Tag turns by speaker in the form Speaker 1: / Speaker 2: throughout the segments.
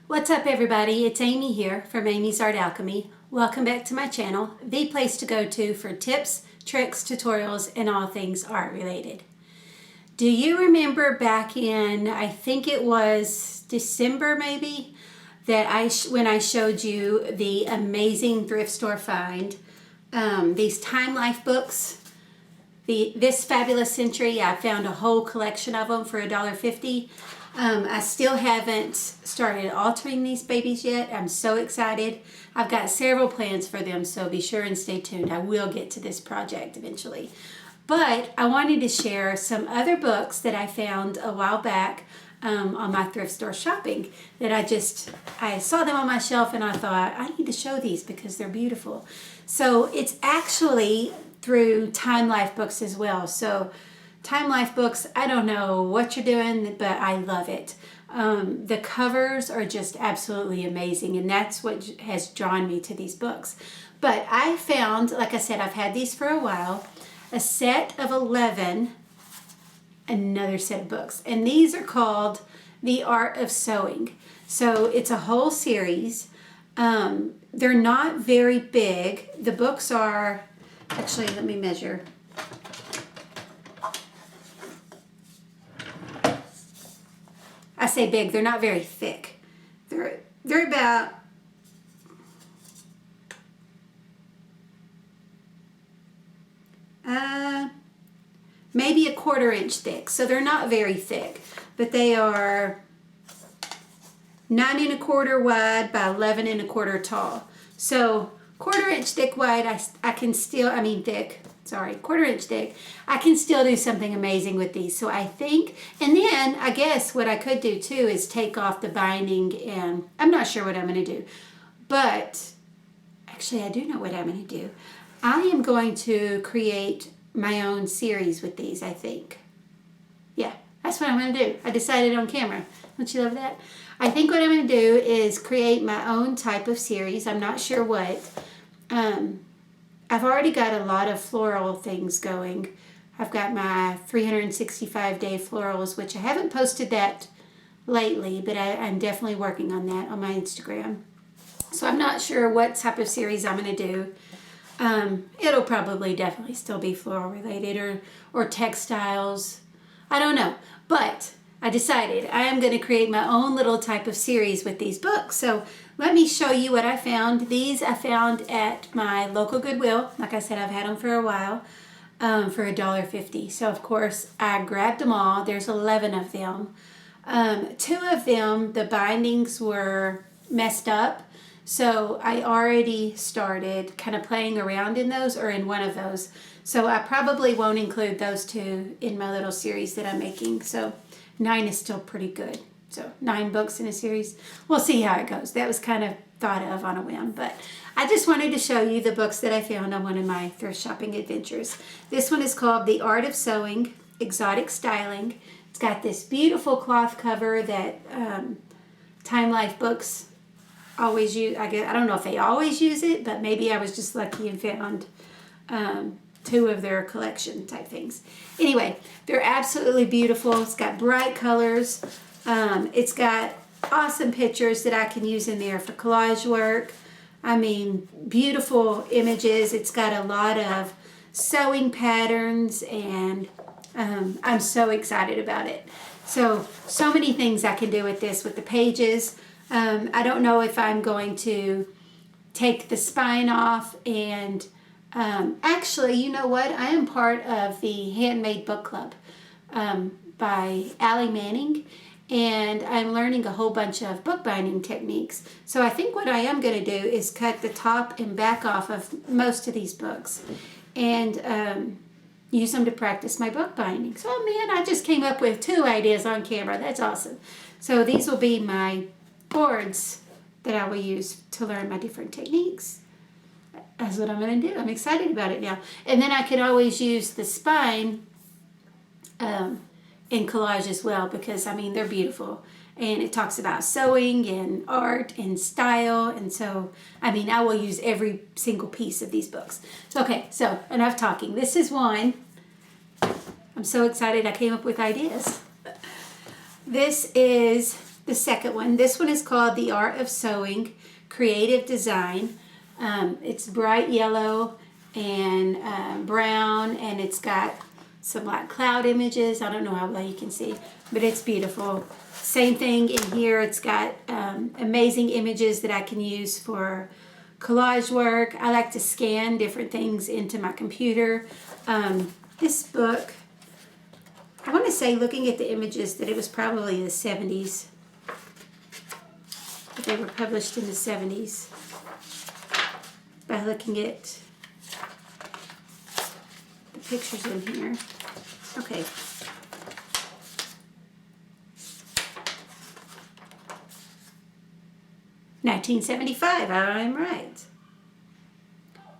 Speaker 1: What's up everybody, it's Amy here from Amy's Art Alchemy. Welcome back to my channel, the place to go to for tips, tricks, tutorials, and all things art related. Do you remember back in, I think it was December maybe, that when I showed you the amazing thrift store find, these Time Life books, this Fabulous Century. I found a whole collection of them for $1.50. I still haven't started altering these babies yet. I'm so excited. I've got several plans for them, so be sure and stay tuned. I will get to this project eventually. But I wanted to share some other books that I found a while back on my thrift store shopping that I saw them on my shelf and I thought, I need to show these because they're beautiful. So it's actually through Time Life books as well. So Time Life books, I don't know what you're doing, but I love it. The covers are just absolutely amazing, and that's what has drawn me to these books. But I found, like I said, I've had these for a while, a set of 11, another set of books. And these are called The Art of Sewing. So it's a whole series. They're not very big. The books are, actually, let me measure. I say big, they're not very thick. They're about maybe a 1/4 inch thick. So they're not very thick, but they are 9 1/4 wide by 11 1/4 tall. So 1/4 inch thick wide, I can still, thick. Sorry, 1/4 inch thick. I can still do something amazing with these. So I think, and then I guess what I could do too is take off the binding, and I'm not sure what I'm going to do. But actually I do know what I'm going to do. I am going to create my own series with these, I think. Yeah, that's what I'm going to do. I decided on camera. Don't you love that? I think what I'm going to do is create my own type of series. I'm not sure what. I've already got a lot of floral things going. I've got my 365-day florals, which I haven't posted that lately, but I'm definitely working on that on my Instagram. So I'm not sure what type of series I'm going to do. It'll probably definitely still be floral related or textiles. I don't know. But I decided I am going to create my own little type of series with these books. So let me show you what I found. These I found at my local Goodwill. Like I said, I've had them for a while for $1.50. So of course I grabbed them all. There's 11 of them. 2 of them, the bindings were messed up. So I already started kind of playing around in those, or in one of those. So I probably won't include those 2 in my little series that I'm making. So 9 is still pretty good. So 9 books in a series. We'll see how it goes. That was kind of thought of on a whim. But I just wanted to show you the books that I found on one of my thrift shopping adventures. This one is called The Art of Sewing, Exotic Styling. It's got this beautiful cloth cover that Time Life books always use. I don't know if they always use it, but maybe I was just lucky and found 2 of their collection type things. Anyway, they're absolutely beautiful. It's got bright colors. It's got awesome pictures that I can use in there for collage work. Beautiful images. It's got a lot of sewing patterns, and I'm so excited about it. So many things I can do with this, with the pages. I don't know if I'm going to take the spine off, and actually, you know what? I am part of the Handmade Book Club by Allie Manning, and I'm learning a whole bunch of bookbinding techniques. So I think what I am going to do is cut the top and back off of most of these books and use them to practice my bookbinding. So man, I just came up with 2 ideas on camera. That's awesome. So these will be my boards that I will use to learn my different techniques. That's what I'm going to do. I'm excited about it now. And then I could always use the spine in collage as well, because they're beautiful, and it talks about sewing and art and style, and so I will use every single piece of these books. So okay, so enough talking. This is one. I'm so excited I came up with ideas. This is the second one. This one is called The Art of Sewing, Creative Design. It's bright yellow and brown, and it's got some like cloud images. I don't know how well you can see, but it's beautiful. Same thing in here. It's got amazing images that I can use for collage work. I like to scan different things into my computer. This book, I want to say, looking at the images, that it was probably the 70s. That they were published in the 70s. By looking at the pictures in here. Okay. $1975, I'm right.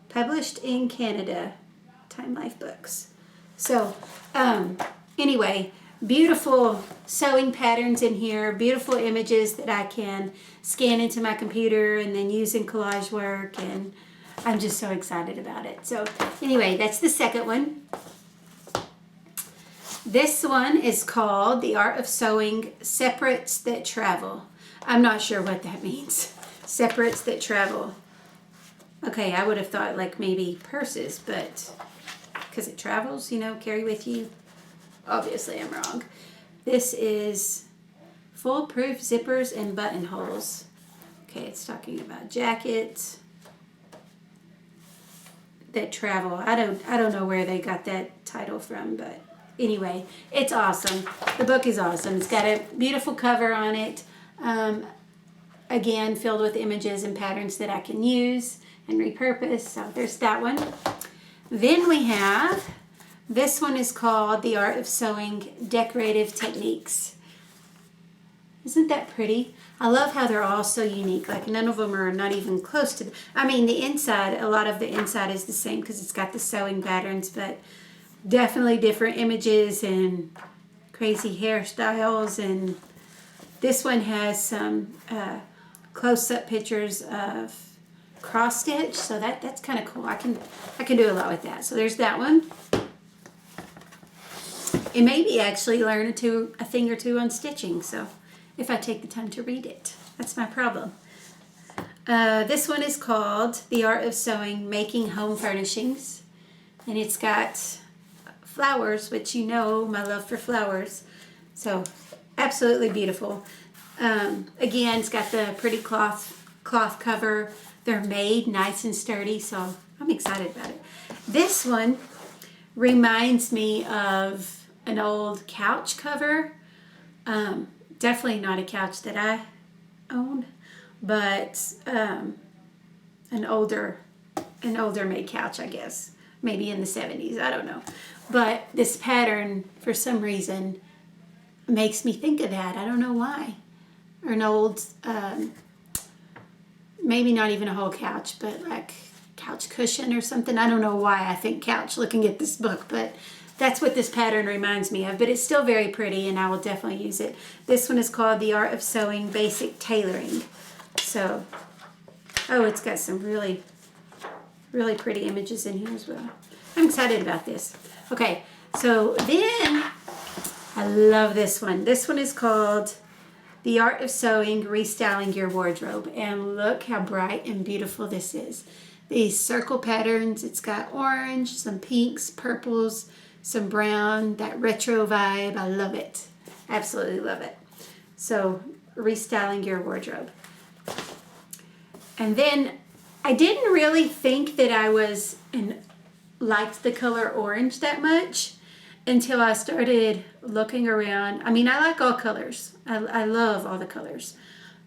Speaker 1: Published in Canada, Time Life Books. So, anyway, beautiful sewing patterns in here, beautiful images that I can scan into my computer and then use in collage work, and I'm just so excited about it. So, anyway, that's the second one. This one is called The Art of Sewing, Separates That Travel. I'm not sure what that means. Separates that travel. Okay, I would have thought like maybe purses, but because it travels, you know, carry with you. Obviously, I'm wrong. This is foolproof zippers and buttonholes. Okay, it's talking about jackets that travel. I don't know where they got that title from, but anyway, it's awesome. The book is awesome. It's got a beautiful cover on it. Again, filled with images and patterns that I can use and repurpose. So there's that one. Then we have, this one is called The Art of Sewing, Decorative Techniques. Isn't that pretty? I love how they're all so unique. Like none of them are not even close to, I mean the inside, a lot of the inside is the same because it's got the sewing patterns, but definitely different images and crazy hairstyles. And this one has some close-up pictures of cross stitch, so that's kind of cool. I can do a lot with that. So there's that one. And maybe actually learn a thing or two on stitching. So if I take the time to read it, that's my problem. This one is called The Art of Sewing, Making Home Furnishings, and it's got flowers, which you know my love for flowers. So absolutely beautiful. Again, it's got the pretty cloth cover. They're made nice and sturdy, so I'm excited about it. This one reminds me of an old couch cover. Definitely not a couch that I own, but an older made couch, I guess. Maybe in the 70s, I don't know. But this pattern, for some reason, makes me think of that. I don't know why. Or an old, maybe not even a whole couch, but like couch cushion or something. I don't know why I think couch looking at this book, but that's what this pattern reminds me of. But it's still very pretty, and I will definitely use it. This one is called The Art of Sewing, Basic Tailoring. So, oh, it's got some really, really pretty images in here as well. I'm excited about this. Okay, so then I love this one. This one is called The Art of Sewing, Restyling Your Wardrobe. And look how bright and beautiful this is. These circle patterns, it's got orange, some pinks, purples, some brown, that retro vibe. I love it. Absolutely love it. So, restyling your wardrobe. And then I didn't really think that I was liked the color orange that much until I started looking around. I mean, I like all colors. I love all the colors.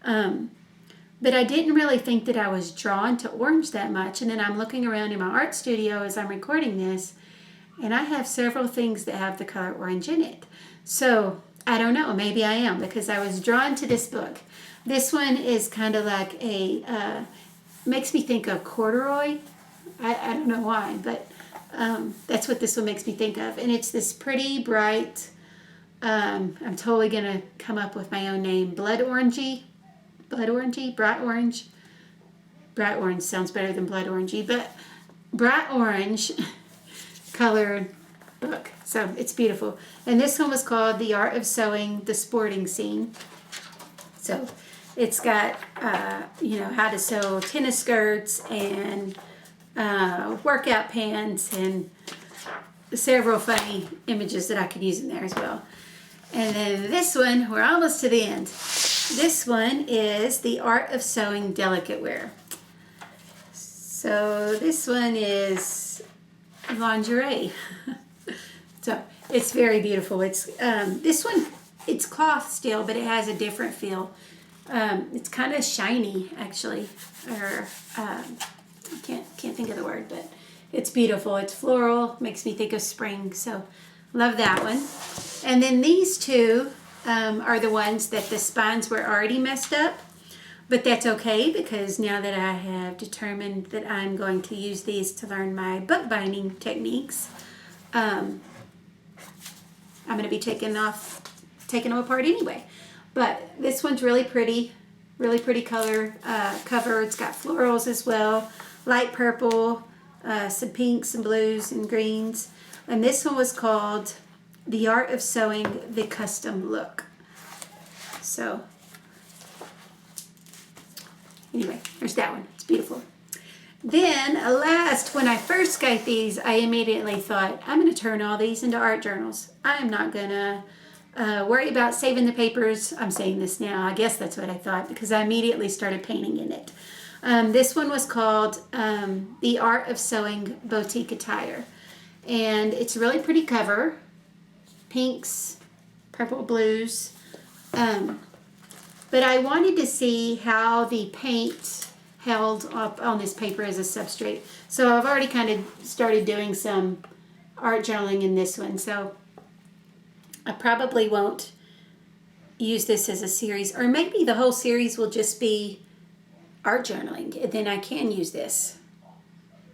Speaker 1: But I didn't really think that I was drawn to orange that much. And then I'm looking around in my art studio as I'm recording this, and I have several things that have the color orange in it. So I don't know, maybe I am, because I was drawn to this book. This one is kind of like makes me think of corduroy. I don't know why, but that's what this one makes me think of. And it's this pretty bright, I'm totally going to come up with my own name, bright orange. Bright orange sounds better than blood orangey, but bright orange colored book. So it's beautiful. And this one was called The Art of Sewing, the Sporting Scene. So it's got, you know, how to sew tennis skirts and workout pants and several funny images that I could use in there as well. And then this one, we're almost to the end. This one is The Art of Sewing Delicate Wear. So this one is lingerie. So it's very beautiful. It's this one, it's cloth still, but it has a different feel. It's kind of shiny, actually, or I can't think of the word, but it's beautiful. It's floral, makes me think of spring. So love that one. And then these two are the ones that the spines were already messed up, but that's okay because now that I have determined that I'm going to use these to learn my bookbinding techniques, I'm going to be taking them apart anyway. But this one's really pretty color cover. It's got florals as well, light purple, some pinks and blues and greens. And this one was called The Art of Sewing the Custom Look. So anyway, there's that one. It's beautiful. Then last, when I first got these, I immediately thought, I'm going to turn all these into art journals. I am not going to worry about saving the papers. I'm saying this now. I guess that's what I thought because I immediately started painting in it. This one was called The Art of Sewing Boutique Attire. And it's a really pretty cover. Pinks, purple, blues. But I wanted to see how the paint held up on this paper as a substrate. So I've already kind of started doing some art journaling in this one. So I probably won't use this as a series. Or maybe the whole series will just be art journaling. And then I can use this.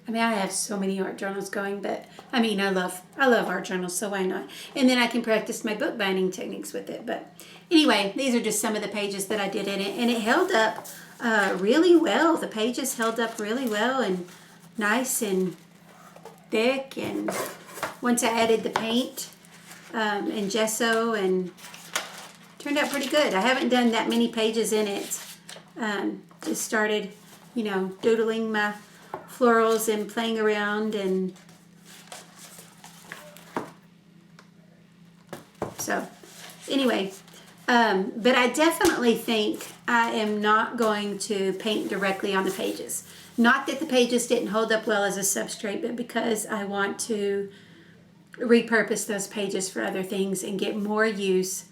Speaker 1: I mean, I have so many art journals going, but I mean, I love art journals, so why not? And then I can practice my bookbinding techniques with it. But anyway, these are just some of the pages that I did in it, and it held up really well. The pages held up really well and nice and thick. And once I added the paint and gesso, and turned out pretty good. I haven't done that many pages in it. Just started, you know, doodling my florals and playing around, and so anyway, but I definitely think I am not going to paint directly on the pages. Not that the pages didn't hold up well as a substrate, but because I want to repurpose those pages for other things and get more use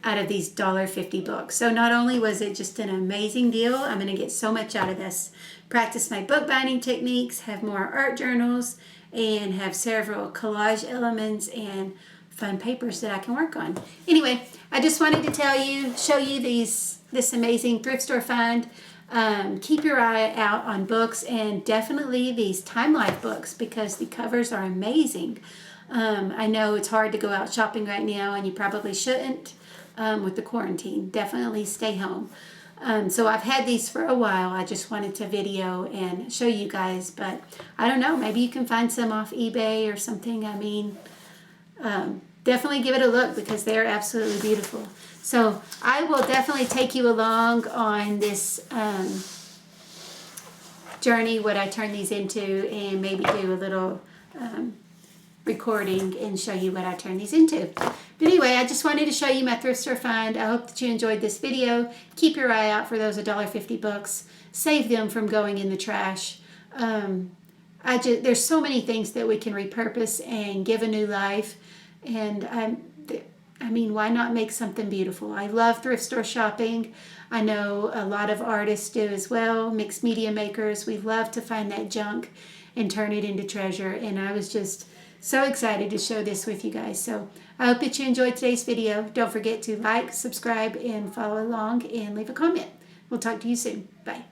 Speaker 1: out of these $1.50 books. So not only was it just an amazing deal, I'm going to get so much out of this. Practice my bookbinding techniques, have more art journals, and have several collage elements and fun papers that I can work on. Anyway, I just wanted to show you this amazing thrift store find. Keep your eye out on books, and definitely these Time Life books because the covers are amazing. I know it's hard to go out shopping right now, and you probably shouldn't. With the quarantine, definitely stay home. So I've had these for a while. I just wanted to video and show you guys, but I don't know, maybe you can find some off eBay or something. I mean, definitely give it a look because they're absolutely beautiful. So I will definitely take you along on this journey, what I turn these into, and maybe do a little recording and show you what I turn these into. But anyway, I just wanted to show you my thrift store find. I hope that you enjoyed this video. Keep your eye out for those $1.50 books. Save them from going in the trash. There's so many things that we can repurpose and give a new life. And I mean, why not make something beautiful? I love thrift store shopping. I know a lot of artists do as well, mixed media makers. We love to find that junk and turn it into treasure. And I was just so excited to show this with you guys. So I hope that you enjoyed today's video. Don't forget to like, subscribe, and follow along, and leave a comment. We'll talk to you soon. Bye.